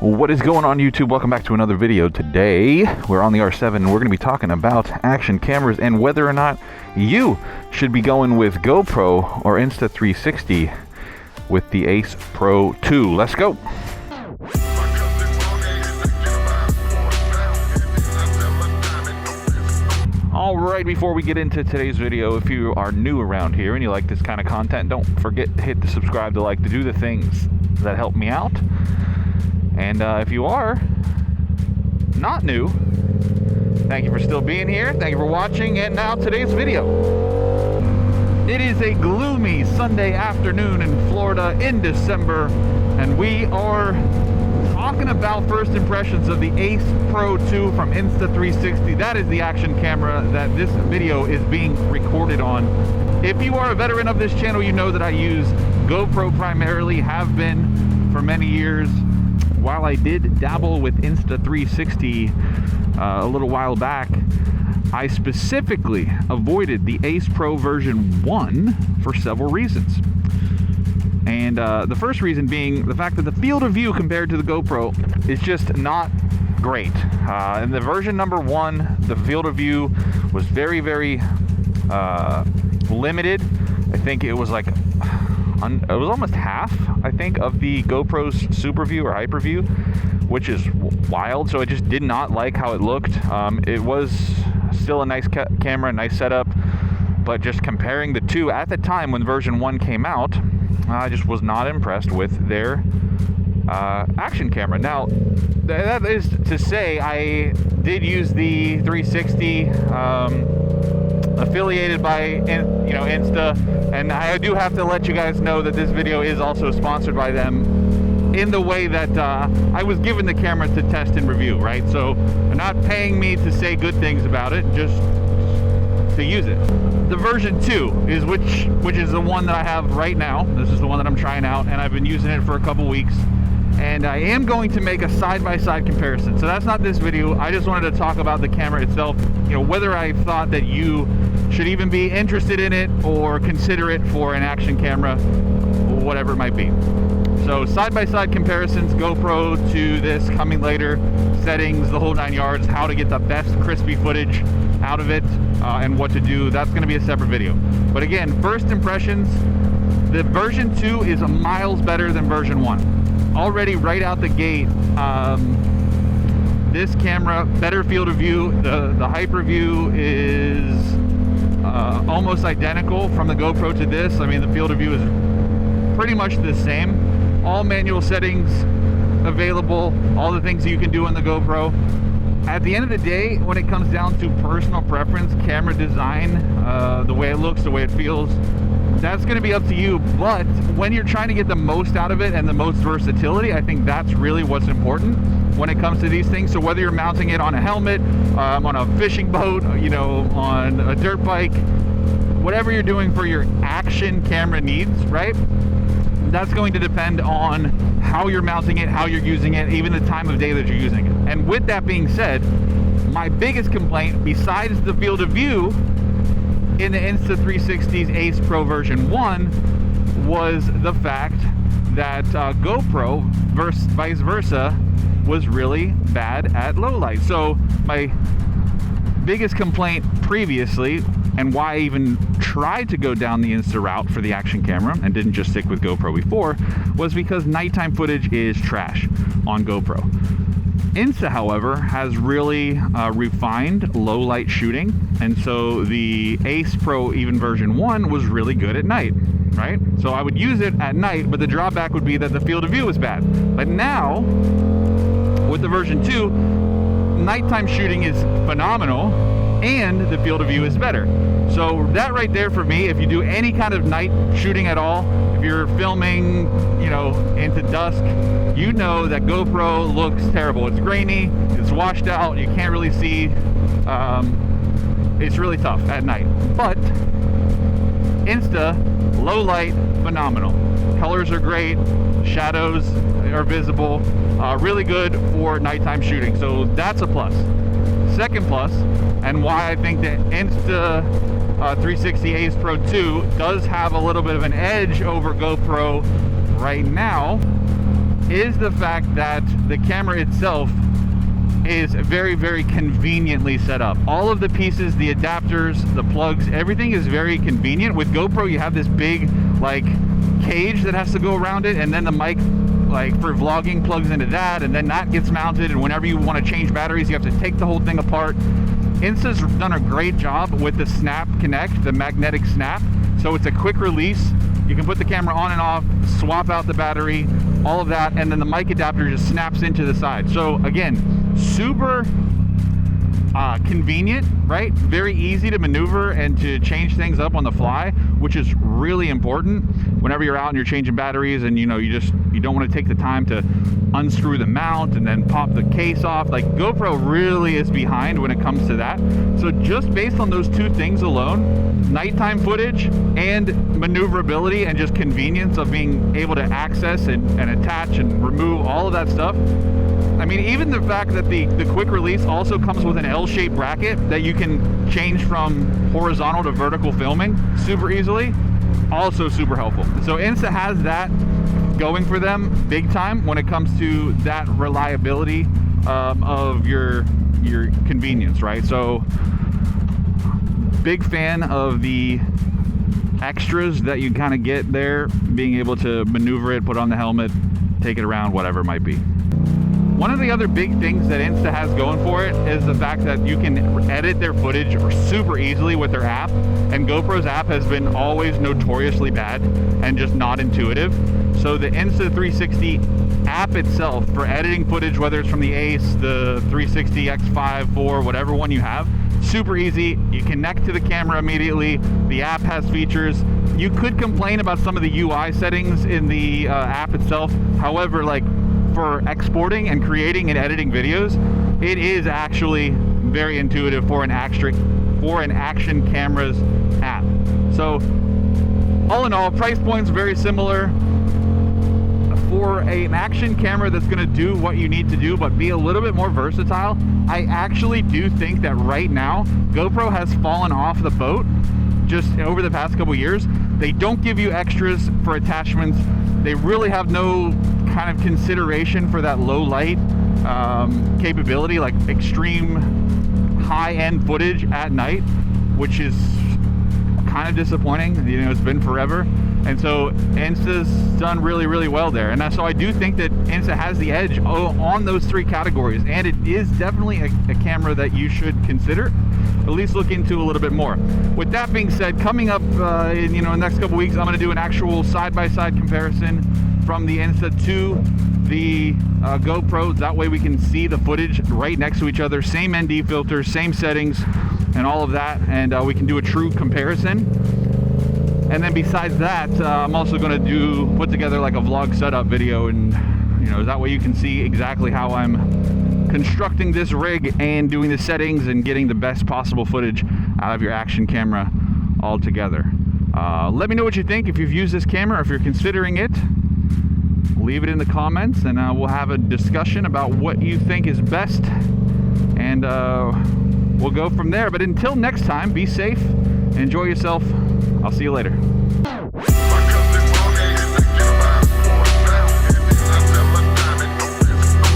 What is going on, YouTube? Welcome back to another video. Today we're on the R7 and we're going to be talking about action cameras and whether or not you should be going with GoPro or Insta360 with the Ace Pro 2. Let's go. Alright, before we get into today's video, if you are new around here and you like this kind of content, don't forget to hit the subscribe to like to do the things that help me out. And if you are not new, thank you for still being here. Thank you for watching. And now today's video. It is a gloomy Sunday afternoon in Florida in December, and we are talking about first impressions of the Ace Pro 2 from Insta360. That is the action camera that this video is being recorded on. If you are a veteran of this channel, you know that I use GoPro primarily, have been for many years. While I did dabble with Insta360 a little while back, I specifically avoided the Ace Pro version 1 for several reasons. And the first reason being the fact that the field of view compared to the GoPro is just not great. In the version number 1, the field of view was very, very limited. I think it was like it was almost half, I think, of the GoPro's Super View or Hyper View, which is wild. So I just did not like how it looked. It was still a nice camera, nice setup, but just comparing the two at the time when version 1 came out, I just was not impressed with their action camera. Now, that is to say, I did use the 360 affiliated by Insta, and I do have to let you guys know that this video is also sponsored by them in the way that I was given the camera to test and review, right? So they're not paying me to say good things about it, just to use it. The version 2 is which is the one that I have right now. This is the one that I'm trying out, and I've been using it for a couple weeks. And I am going to make a side-by-side comparison. So that's not this video. I just wanted to talk about the camera itself, whether I thought that you should even be interested in it or consider it for an action camera, whatever it might be. So side-by-side comparisons, GoPro to this coming later, settings, the whole 9 yards, how to get the best crispy footage out of it, and what to do. That's going to be a separate video. But again, first impressions, the version 2 is miles better than version 1. Already right out the gate, this camera, better field of view. The Hyper View is almost identical from the GoPro to this. I mean, the field of view is pretty much the same. All manual settings available, all the things you can do on the GoPro. At the end of the day, when it comes down to personal preference, camera design, the way it looks, the way it feels, that's going to be up to you. But when you're trying to get the most out of it and the most versatility, I think that's really what's important when it comes to these things. So whether you're mounting it on a helmet, on a fishing boat, on a dirt bike, whatever you're doing for your action camera needs, right? That's going to depend on how you're mounting it, how you're using it, even the time of day that you're using it. And with that being said, my biggest complaint, besides the field of view in the Insta360's Ace Pro version 1, was the fact that GoPro, vice versa, was really bad at low light. So my biggest complaint previously, and why I even tried to go down the Insta route for the action camera and didn't just stick with GoPro before, was because nighttime footage is trash on GoPro. Insta, however, has really refined low light shooting, and so the Ace Pro, even version 1, was really good at night, right? So I would use it at night, but the drawback would be that the field of view was bad. But now, with the version 2, nighttime shooting is phenomenal, and the field of view is better. So that right there for me, if you do any kind of night shooting at all, if you're filming, into dusk, you know that GoPro looks terrible. It's grainy, it's washed out, you can't really see. It's really tough at night. But Insta, low light, phenomenal. Colors are great, shadows are visible, really good for nighttime shooting. So that's a plus. Second plus, and why I think that Insta360 Ace Pro 2 does have a little bit of an edge over GoPro right now, is the fact that the camera itself is very, very conveniently set up. All of the pieces, the adapters, the plugs, everything is very convenient. With GoPro, you have this big like cage that has to go around it, and then the mic, like for vlogging, plugs into that, and then that gets mounted, and whenever you want to change batteries, you have to take the whole thing apart. Insta's done a great job with the Snap Connect, the magnetic snap. So it's a quick release. You can put the camera on and off, swap out the battery, all of that, and then the mic adapter just snaps into the side. So again, super convenient, right? Very easy to maneuver and to change things up on the fly, which is really important whenever you're out and you're changing batteries, and you don't want to take the time to unscrew the mount and then pop the case off. Like, GoPro really is behind when it comes to that. So just based on those two things alone, nighttime footage and maneuverability and just convenience of being able to access and attach and remove all of that stuff. I mean, even the fact that the quick release also comes with an L-shaped bracket that you can change from horizontal to vertical filming super easily, also super helpful. So Insta has that going for them big time when it comes to that reliability of your convenience, right? So big fan of the extras that you kind of get there, being able to maneuver it, put on the helmet, take it around, whatever it might be. One of the other big things that Insta has going for it is the fact that you can edit their footage super easily with their app, and GoPro's app has been always notoriously bad and just not intuitive. So the Insta360 app itself for editing footage, whether it's from the Ace, the 360 X5, 4, whatever one you have, super easy. You connect to the camera immediately. The app has features. You could complain about some of the UI settings in the app itself. However, like, for exporting and creating and editing videos, it is actually very intuitive for an action cameras app. So all in all, price points very similar. For an action camera that's going to do what you need to do but be a little bit more versatile, I actually do think that right now GoPro has fallen off the boat just over the past couple years. They don't give you extras for attachments. They really have no kind of consideration for that low light capability, like extreme high-end footage at night, which is kind of disappointing. You know, it's been forever. And so Insta's done really, really well there. And so I do think that Insta has the edge on those three categories. And it is definitely a camera that you should consider, at least look into a little bit more. With that being said, coming up in the next couple weeks, I'm going to do an actual side-by-side comparison from the Insta to the GoPro. That way we can see the footage right next to each other, same ND filters, same settings, and all of that, and we can do a true comparison. And then besides that, I'm also going to put together like a vlog setup video, and that way you can see exactly how I'm constructing this rig and doing the settings and getting the best possible footage out of your action camera all together. Let me know what you think if you've used this camera or if you're considering it. Leave it in the comments, and we'll have a discussion about what you think is best, and we'll go from there. But until next time, be safe, enjoy yourself. I'll see you later.